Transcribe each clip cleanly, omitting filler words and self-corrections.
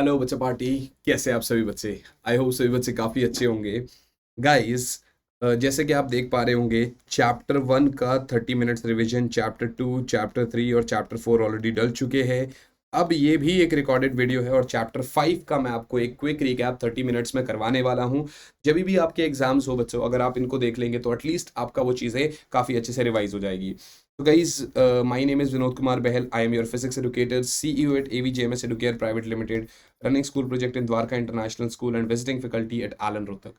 Hello बच्चा party. कैसे आप सभी बच्चे? आई होप सभी बच्चे काफ़ी अच्छे होंगे। गाइस, जैसे कि आप देख पा रहे होंगे, चैप्टर 1 का 30 मिनट्स रिवीजन, चैप्टर 2, चैप्टर 3 और चैप्टर 4 ऑलरेडी डल चुके हैं। अब ये भी एक रिकॉर्डेड वीडियो है और चैप्टर 5 का मैं आपको एक क्विक रिकैप 30 मिनट्स में करवाने वाला हूँ। जब भी आपके एग्जाम्स हो बच्चों, अगर आप इनको देख लेंगे तो एटलीस्ट आपका वो चीज़ें काफ़ी अच्छे से रिवाइज हो जाएगी। So guys, my name is Vinod Kumar Behel. I am your physics educator, CEO at AVJMS Educare Private Limited, running school project in Dwarka International School and visiting faculty at Alan Rohtak.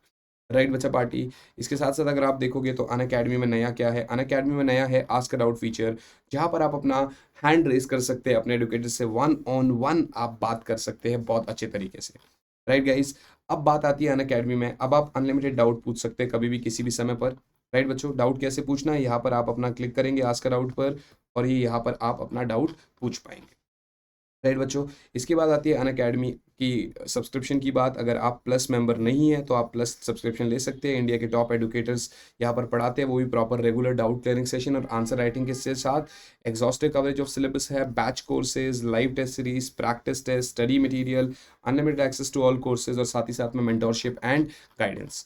Right बच्चा party. इसके साथ साथ अगर आप देखोगे तो अन academy में नया क्या है, अन अकेडमी में नया है आस्क अ डाउट फीचर, जहाँ पर आप अपना हैंड रेस कर सकते हैं, अपने एडुकेटर से वन ऑन वन आप बात कर सकते हैं बहुत अच्छे तरीके से। राइट गाइस, अब बात आती है अन अकेडमी में। अब आप अनलिमिटेड डाउट पूछ सकते हैं कभी भी किसी भी समय पर। राइट बच्चों, डाउट कैसे पूछना है, यहाँ पर आप अपना क्लिक करेंगे आस्क अ डाउट पर और ये यहाँ पर आप अपना डाउट पूछ पाएंगे। राइट बच्चों, इसके बाद आती है अन अकेडमी की सब्सक्रिप्शन की बात। अगर आप प्लस मेंबर नहीं है तो आप प्लस सब्सक्रिप्शन ले सकते हैं। इंडिया के टॉप एडुकेटर्स यहाँ पर पढ़ाते हैं, वो भी proper regular doubt clearing session और आंसर राइटिंग के साथ। एग्जॉस्टिव कवरेज ऑफ सिलेबस है, batch courses, live test series, practice test, study material, unlimited access to all courses और साथ ही साथ में मेंटोरशिप एंड गाइडेंस।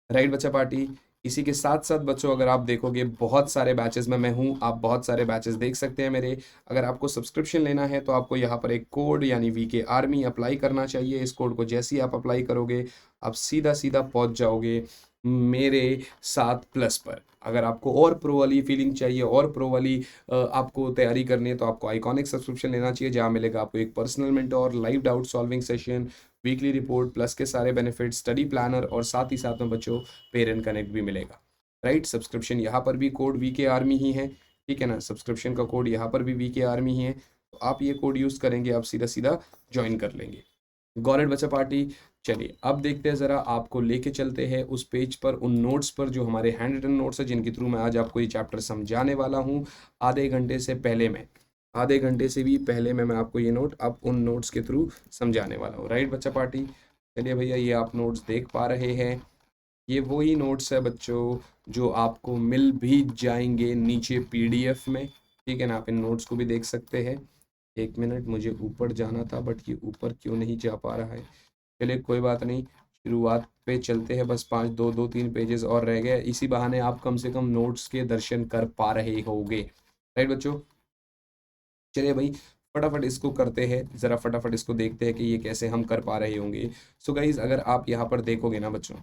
राइट बच्चा पार्टी, इसी के साथ साथ बच्चों अगर आप देखोगे बहुत सारे बैचेस में मैं हूँ, आप बहुत सारे बैचेस देख सकते हैं मेरे। अगर आपको सब्सक्रिप्शन लेना है तो आपको यहाँ पर एक कोड यानी वीके आर्मी अप्लाई करना चाहिए। इस कोड को जैसे ही आप अप्लाई करोगे आप सीधा सीधा पहुँच जाओगे मेरे साथ प्लस पर। अगर आपको और प्रो वाली फीलिंग चाहिए और प्रो वाली आपको तैयारी करनी है तो आपको आइकॉनिक सब्सक्रिप्शन लेना चाहिए, जहाँ मिलेगा आपको एक personal mentor, live doubt solving session, weekly report plus के सारे बेनिफिट, स्टडी प्लानर और साथ ही साथ में बच्चों पेरेंट कनेक्ट भी मिलेगा। राइट, सब्सक्रिप्शन यहाँ पर भी कोड वीके आर्मी ही है, ठीक है ना। सब्सक्रिप्शन का कोड यहाँ पर भी वीके आर्मी ही है, तो आप ये कोड यूज़ करेंगे आप सीधा सीधा ज्वाइन कर लेंगे। गॉरेड बच्चा पार्टी, चलिए अब देखते हैं ज़रा, आपको लेके चलते हैं उस पेज पर, उन नोट्स पर जो हमारे हैंड रिटन नोट्स है, जिनके थ्रू मैं आज आपको ये चैप्टर समझाने वाला हूँ। आधे घंटे से पहले मैं, आधे घंटे से भी पहले मैं आपको ये नोट अब उन नोट्स के थ्रू समझाने वाला हूँ। राइट बच्चा पार्टी, चलिए भैया ये आप नोट्स देख पा रहे हैं, ये वही नोट्स है बच्चों जो आपको मिल भी जाएंगे नीचे पीडीएफ में, ठीक है ना। आप इन नोट्स को भी देख सकते हैं। एक मिनट, मुझे ऊपर जाना था बट ये ऊपर क्यों नहीं जा पा रहा है। चलिए कोई बात नहीं, शुरुआत पे चलते हैं। बस 5 2 2 3 पेजेस और रह गए, इसी बहाने आप कम से कम नोट्स के दर्शन कर पा रहे होगे। राइट बच्चों, चलिए भाई फटाफट इसको करते हैं, ज़रा फटाफट इसको देखते हैं कि ये कैसे हम कर पा रहे होंगे। सो गाइज, अगर आप यहाँ पर देखोगे ना बच्चों,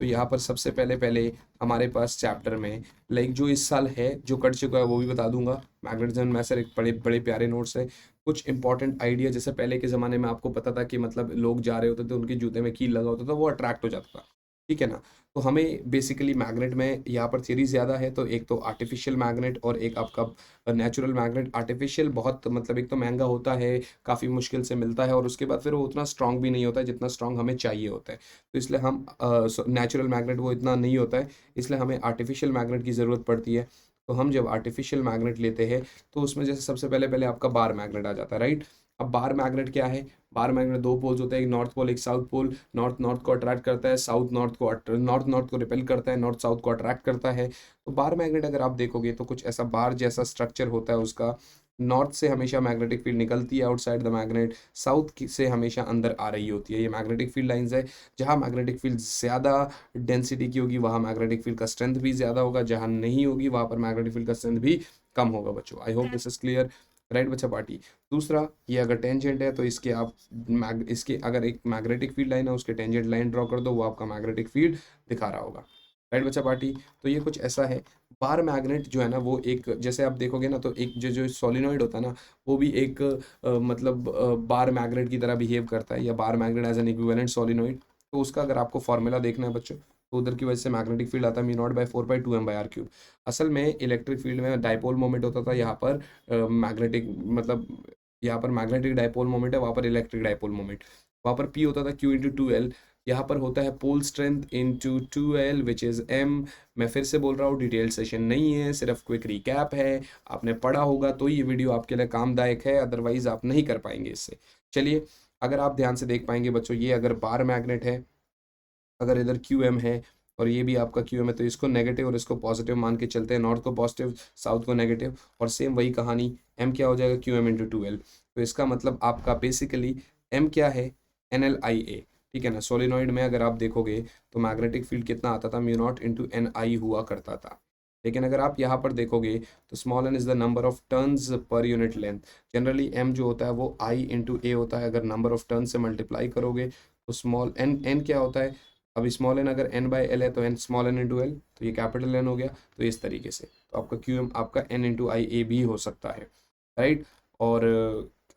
तो यहाँ पर सबसे पहले पहले हमारे पास चैप्टर में लाइक जो इस साल है जो कट चुका है वो भी बता दूंगा। मैग्नेटिज्म में सर एक बड़े बड़े प्यारे नोट्स है, कुछ इंपॉर्टेंट आइडिया। जैसे पहले के ज़माने में आपको पता था कि मतलब लोग जा रहे होते थे उनके जूते में कील लगा होता था, वो अट्रैक्ट हो जाता था, ठीक है ना। तो हमें बेसिकली मैग्नेट में यहाँ पर थ्योरी ज़्यादा है, तो एक तो आर्टिफिशियल मैग्नेट और एक आपका नेचुरल मैग्नेट। आर्टिफिशियल बहुत मतलब एक तो महंगा होता है, काफ़ी मुश्किल से मिलता है और उसके बाद फिर वो उतना स्ट्रांग भी नहीं होता है जितना स्ट्रांग हमें चाहिए होता है। तो इसलिए हम नेचुरल मैग्नेट वो इतना नहीं होता है, इसलिए हमें आर्टिफिशियल मैग्नेट की ज़रूरत पड़ती है। तो हम जब आर्टिफिशियल मैग्नेट लेते हैं तो उसमें जैसे सबसे पहले पहले आपका बार मैग्नेट आ जाता है, राइट। अब बार मैग्नेट क्या है, बार मैग्नेट दो पोल्स होते हैं, एक नॉर्थ पोल एक साउथ पोल। नॉर्थ नॉर्थ को अट्रैक्ट करता है, साउथ नॉर्थ नॉर्थ को रिपेल करता है, नॉर्थ साउथ को अट्रैक्ट करता है। तो बार मैग्नेट अगर आप देखोगे तो कुछ ऐसा बार जैसा स्ट्रक्चर होता है उसका। नॉर्थ से हमेशा मैग्नेटिक फील्ड निकलती है आउटसाइड द मैग्नेट, साउथ से हमेशा अंदर आ रही होती है। ये मैग्नेटिक फील्ड लाइंस है। जहाँ मैग्नेटिक फील्ड ज़्यादा डेंसिटी की होगी वहाँ मैग्नेटिक फील्ड का स्ट्रेंथ भी ज़्यादा होगा, जहाँ नहीं होगी वहाँ पर मैग्नेटिक फील्ड का स्ट्रेंथ भी कम होगा बच्चों। I hope this is clear. Right बच्चा पार्टी, दूसरा ये अगर टेंजेंट है तो इसके आप इसके अगर एक मैग्नेटिक फील्ड लाइन है उसके टेंजेंट लाइन ड्रॉ कर दो, वो आपका मैग्नेटिक फील्ड दिखा रहा होगा। राइट बच्चा पार्टी, तो ये कुछ ऐसा है। बार मैग्नेट जो है ना वो एक, जैसे आप देखोगे ना तो एक जो जो सोलिनॉइड होता है ना वो भी एक मतलब बार मैग्नेट की तरह बिहेव करता है, या bar magnet as an equivalent solenoid. तो उसका अगर आपको फॉर्मूला देखना है बच्चों तो उधर की वजह से मैग्नेटिक फील्ड आता है μ0/4/2m/r3। असल में इलेक्ट्रिक फील्ड में डाइपोल मोमेंट होता था, यहाँ पर मैग्नेटिक मतलब यहाँ पर मैग्नेटिक डाइपोल मोमेंट है, वहाँ पर इलेक्ट्रिक डाइपोल मोमेंट। वहाँ पर पी होता था Q/2L, यहाँ पर होता है pole strength into 2L which is M। मैं फिर से बोल रहा हूँ, डिटेल सेशन नहीं है, सिर्फ क्विक रिकैप है। आपने पढ़ा होगा तो ये वीडियो आपके लिए कामदायक है, अदरवाइज आप नहीं कर पाएंगे इससे। चलिए, अगर आप ध्यान से देख पाएंगे बच्चों, ये अगर बार मैग्नेट है, अगर इधर क्यू एम है और ये भी आपका क्यू एम है, तो इसको नेगेटिव और इसको पॉजिटिव मान के चलते हैं, नॉर्थ को पॉजिटिव साउथ को नेगेटिव। और सेम वही कहानी, एम क्या हो जाएगा Q m × 2L। तो इसका मतलब आपका बेसिकली एम क्या है, NLIA, ठीक है ना। सोलिनॉइड में अगर आप देखोगे तो मैग्नेटिक फील्ड कितना आता था, म्यू नॉट इंटू NI हुआ करता था। लेकिन अगर आप यहाँ पर देखोगे तो small n is the number of turns per unit length. Generally m जो होता है वो I इंटू a होता है, अगर नंबर ऑफ टर्न से मल्टीप्लाई करोगे तो स्मॉल n क्या होता है, अब स्मॉल n अगर n बाई एल है तो n small n into L, तो ये कैपिटल N हो गया। तो इस तरीके से तो आपका QM आपका n इंटू आई ए भी हो सकता है, राइट। और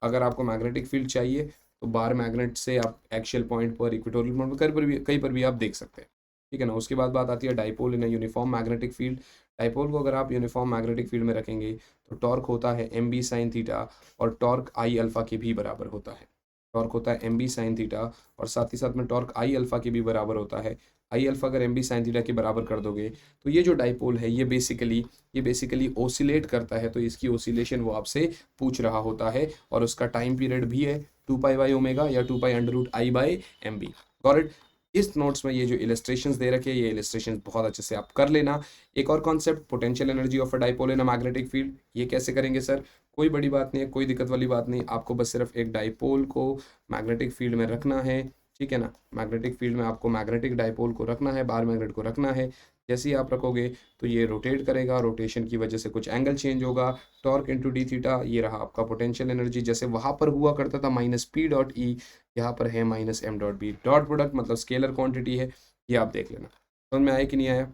अगर आपको मैग्नेटिक फील्ड चाहिए तो बार मैग्नेट से आप एक्शियल पॉइंट पर, इक्वेटोरियल पॉइंट पर कहीं पर भी आप देख सकते हैं, ठीक है ना। उसके बाद बात आती है dipole in uniform magnetic field. Dipole को अगर आप यूनिफॉर्म मैग्नेटिक फील्ड में रखेंगे तो टॉर्क होता है MB साइन थीटा, और टॉर्क I अल्फा के भी बराबर होता है। टॉर्क होता है MB साइन थीटा, और साथ ही साथ में टॉर्क I अल्फा के भी बराबर होता है। I अल्फा अगर MB साइन थीटा के बराबर कर दोगे तो ये जो डाइपोल है ये बेसिकली ओसिलेट करता है। तो इसकी ओसिलेशन वो आपसे पूछ रहा होता है, और उसका टाइम पीरियड भी है 2 पाई बाई ओमेगा या 2 pi under root I by MB। Got it. इस नोट्स में ये जो इलस्ट्रेशंस दे रखे हैं ये इलस्ट्रेशंस बहुत अच्छे से आप कर लेना। एक और concept, potential energy of a dipole in a magnetic field. ये कैसे करेंगे सर, कोई बड़ी बात नहीं है, कोई दिक्कत वाली बात नहीं, आपको बस सिर्फ एक डाइपोल को मैग्नेटिक फील्ड में रखना है, ठीक है ना। मैग्नेटिक फील्ड में आपको मैग्नेटिक डाइपोल को रखना है, बार मैग्नेट को रखना है। जैसे ही आप रखोगे तो ये रोटेट करेगा, रोटेशन की वजह से कुछ एंगल चेंज होगा, टॉर्क इंटू डी थीटा, ये रहा आपका पोटेंशियल एनर्जी। जैसे वहां पर हुआ करता था माइनस पी डॉट ई, यहाँ पर है minus M dot B. Dot product मतलब स्केलर क्वांटिटी है, ये आप देख लेना। समझ में आया कि नहीं आया।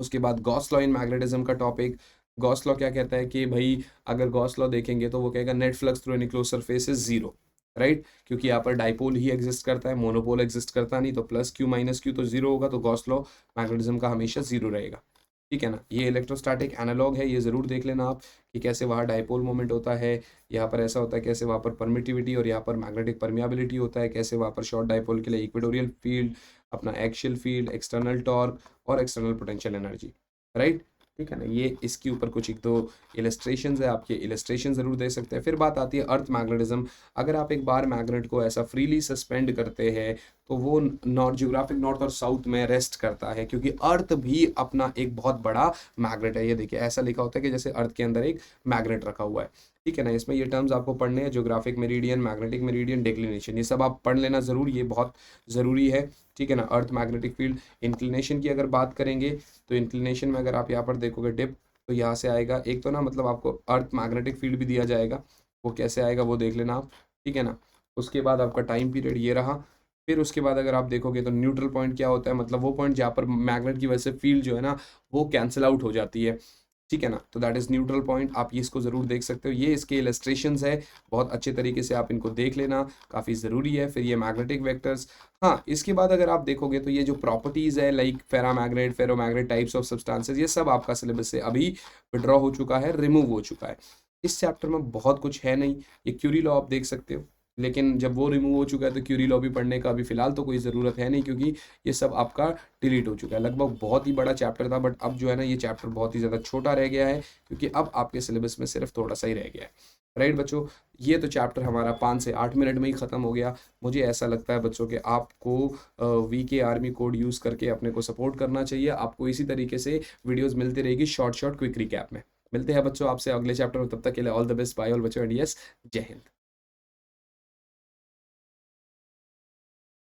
उसके बाद गॉस लॉ इन मैग्नेटिज्म का टॉपिक। गॉस लॉ क्या कहता है कि भाई अगर गॉस लॉ देखेंगे तो वो कहेगा net flux through any close surface is zero, right. क्योंकि यहाँ पर डाइपोल ही एग्जिस्ट करता है, मोनोपोल एग्जिस्ट करता नहीं, तो प्लस क्यू माइनस क्यू तो जीरो होगा, तो गॉस लॉ मैग्नेटिज्म का हमेशा जीरो रहेगा, ठीक है ना। ये इलेक्ट्रोस्टैटिक एनालॉग है, ये जरूर देख लेना आप कि कैसे वहाँ डाइपोल मोमेंट होता है, यहाँ पर ऐसा होता है, कैसे वहाँ पर परमिटिविटी और यहाँ पर मैग्नेटिक परमियाबिलिटी होता है, कैसे वहाँ पर शॉर्ट डाइपोल के लिए इक्वेटोरियल फील्ड, अपना एक्शियल फील्ड, एक्सटर्नल टॉर्क और एक्सटर्नल पोटेंशियल एनर्जी, राइट, ठीक है ना। ये इसके ऊपर कुछ एक दो इलस्ट्रेशंस है, आपके इलस्ट्रेशन जरूर दे सकते हैं। फिर बात आती है अर्थ मैग्नेटिज्म। अगर आप एक बार मैग्नेट को ऐसा फ्रीली सस्पेंड करते हैं तो वो नॉर्थ, जियोग्राफिक नॉर्थ और साउथ में रेस्ट करता है, क्योंकि अर्थ भी अपना एक बहुत बड़ा मैग्नेट है। ये देखिए ऐसा लिखा होता है कि जैसे अर्थ के अंदर एक मैग्नेट रखा हुआ है, ठीक है ना। इसमें ये टर्म्स आपको पढ़ने हैं, geographic meridian, magnetic meridian, declination, ये सब आप पढ़ लेना जरूर, ये बहुत ज़रूरी है, ठीक है ना। अर्थ मैग्नेटिक फील्ड, इंक्लिनेशन की अगर बात करेंगे तो इंक्लिनेशन में अगर आप यहाँ पर देखोगे डिप, तो यहाँ से आएगा एक तो ना, मतलब आपको अर्थ मैग्नेटिक फील्ड भी दिया जाएगा, वो कैसे आएगा वो देख लेना आप, ठीक है ना। उसके बाद आपका टाइम पीरियड ये रहा। फिर उसके बाद अगर आप देखोगे तो न्यूट्रल पॉइंट क्या होता है, मतलब वो पॉइंट जहाँ पर मैग्नेट की वजह से फील्ड जो है ना वो कैंसिल आउट हो जाती है, ठीक है ना। तो दैट इज न्यूट्रल पॉइंट, आप ये इसको जरूर देख सकते हो। ये इसके इलस्ट्रेशंस है, बहुत अच्छे तरीके से आप इनको देख लेना, काफ़ी ज़रूरी है। फिर ये मैग्नेटिक वेक्टर्स। हाँ, इसके बाद अगर आप देखोगे तो ये जो प्रॉपर्टीज़ है like ferromagnet, ferromagnet, types of substances, ये सब आपका सिलेबस से अभी विड्रॉ हो चुका है, रिमूव हो चुका है। इस चैप्टर में बहुत कुछ है नहीं। ये क्यूरी लॉ आप देख सकते हो, लेकिन जब वो रिमूव हो चुका है तो क्यूरी लॉ भी पढ़ने का अभी फिलहाल तो कोई ज़रूरत है नहीं, क्योंकि ये सब आपका डिलीट हो चुका है। लगभग बहुत ही बड़ा चैप्टर था, बट अब जो है ना ये चैप्टर बहुत ही ज़्यादा छोटा रह गया है, क्योंकि अब आपके सिलेबस में सिर्फ थोड़ा सा ही रह गया है, राइट बच्चों। ये तो चैप्टर हमारा 5 से 8 मिनट में ही ख़त्म हो गया। मुझे ऐसा लगता है बच्चों कि आपको VK आर्मी कोड यूज़ करके अपने को सपोर्ट करना चाहिए। आपको इसी तरीके से वीडियोज़ मिलती रहेगी शॉर्ट क्विक रिकैप में। मिलते हैं बच्चों आपसे अगले चैप्टर में, तब तक के लिए all the best, bye all बच्चों, एंड यस, जय हिंद।